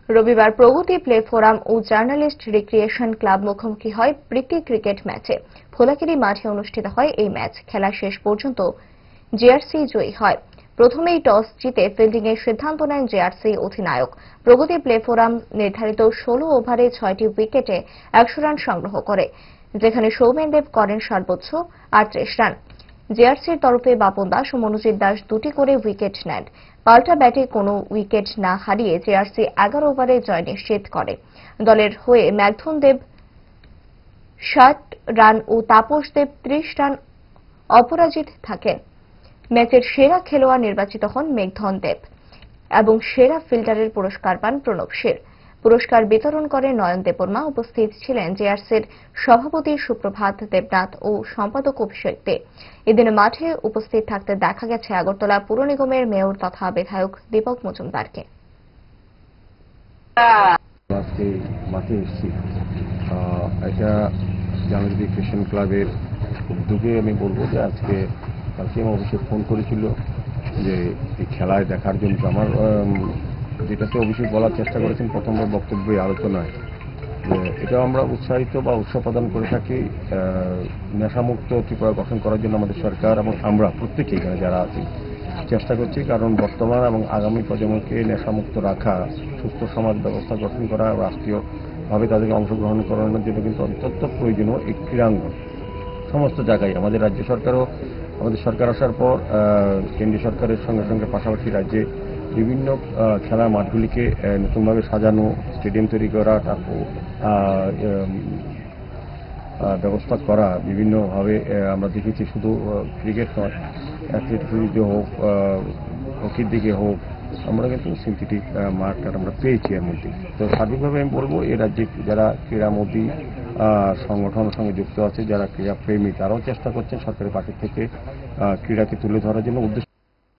রবিবার প্রগতি play forum ও journalist recreation club মুখোমুখি হয় প্রীতি ক্রিকেট ম্যাচে। ভোলাকিরি মাঠে অনুষ্ঠিত হয় এই ম্যাচ। খেলা শেষ পর্যন্ত জেআরসি জয়ী হয়। প্রথমেই টস জিতে ফিল্ডিংয়ের সিদ্ধান্ত নেন জেআরসি অধিনায়ক। প্রগতি প্লে ফোরাম নির্ধারিত 16 ওভারে 6টি উইকেটে 100 রান সংগ্রহ করে, যেখানে সৌমেন দেব করেন সর্বোচ্চ 38 রান। জেআরসির তরফে বাপন দাস ও মনোজিৎ দাস দুটি করে উইকেট নেন। পাল্টা ব্যাটে কোনো উইকেট না হারিয়ে জেআরসি 11 ওভারে জয় নিশ্চিত করে। দলের হয়ে মেঘধন দেব 60 রান ও তাপস দেব 30 রান অপরাজিত থাকেন। ম্যাচের সেরা খেলোয়াড় নির্বাচিত হন মেঘধন দেব এবং সেরা ফিল্ডারের পুরস্কার পান প্রণব শীর। পুরস্কার বিতরণ করে নয়ন দেববর্মা। উপস্থিত ছিলেন জেআরসির সভাপতি সুপ্রভাত দেবনাথ ও সম্পাদক অভিষেক দে। এদিন মাঠে উপস্থিত থাকতে দেখা গেছে আগরতলা পুর নিগমের মেয়র তথা বিধায়ক দীপক মজুমদারকে। এটা জার্নালিস্ট রিক্রিয়েশন ক্লাবের উদ্যোগে আমি বলবো যে আজকে কালকে আমার অভিষেক ফোন করেছিল যে এই খেলায় দেখার জন্য। আমার যেটাতে অভিষেক বলার চেষ্টা করেছেন প্রথমবার বক্তব্যে আলোচনায়, এটা আমরা উৎসাহিত বা উৎসাহ প্রদান করে থাকি। নেশামুক্ত ত্রিপুরা গঠন করার জন্য আমাদের সরকার এবং আমরা প্রত্যেকে এখানে যারা আছি চেষ্টা করছি, কারণ বর্তমান এবং আগামী প্রজন্মকে নেশামুক্ত রাখা, সুস্থ সমাজ ব্যবস্থা গঠন করা, রাষ্ট্রীয়ভাবে তাদেরকে অংশগ্রহণ করানোর জন্য কিন্তু অত্যন্ত প্রয়োজনীয় এই ক্রীড়াঙ্গন সমস্ত জায়গায়। আমাদের রাজ্য সরকারও, আমাদের সরকার আসার পর কেন্দ্রীয় সরকারের সঙ্গে সঙ্গে পাশাপাশি রাজ্যে বিভিন্ন খেলার মাঠগুলিকে নতুনভাবে সাজানো, স্টেডিয়াম তৈরি করা, তারপর ব্যবস্থা করা বিভিন্নভাবে আমরা দেখেছি। শুধু ক্রিকেট নয়, অ্যাথলেটিক্স হোক, হকির দিকে হোক, আমরা কিন্তু সিনথেটিক মাঠ আমরা পেয়েছি এর মধ্যে। তো সার্বিকভাবে আমি বলবো এই রাজ্যে যারা ক্রীড়ামোদী সংগঠনের সঙ্গে যুক্ত আছে, যারা ক্রীড়াপ্রেমী, তারাও চেষ্টা করছেন সরকারের পার্টি থেকে ক্রীড়াকে তুলে ধরার জন্য উদ্দেশ্য।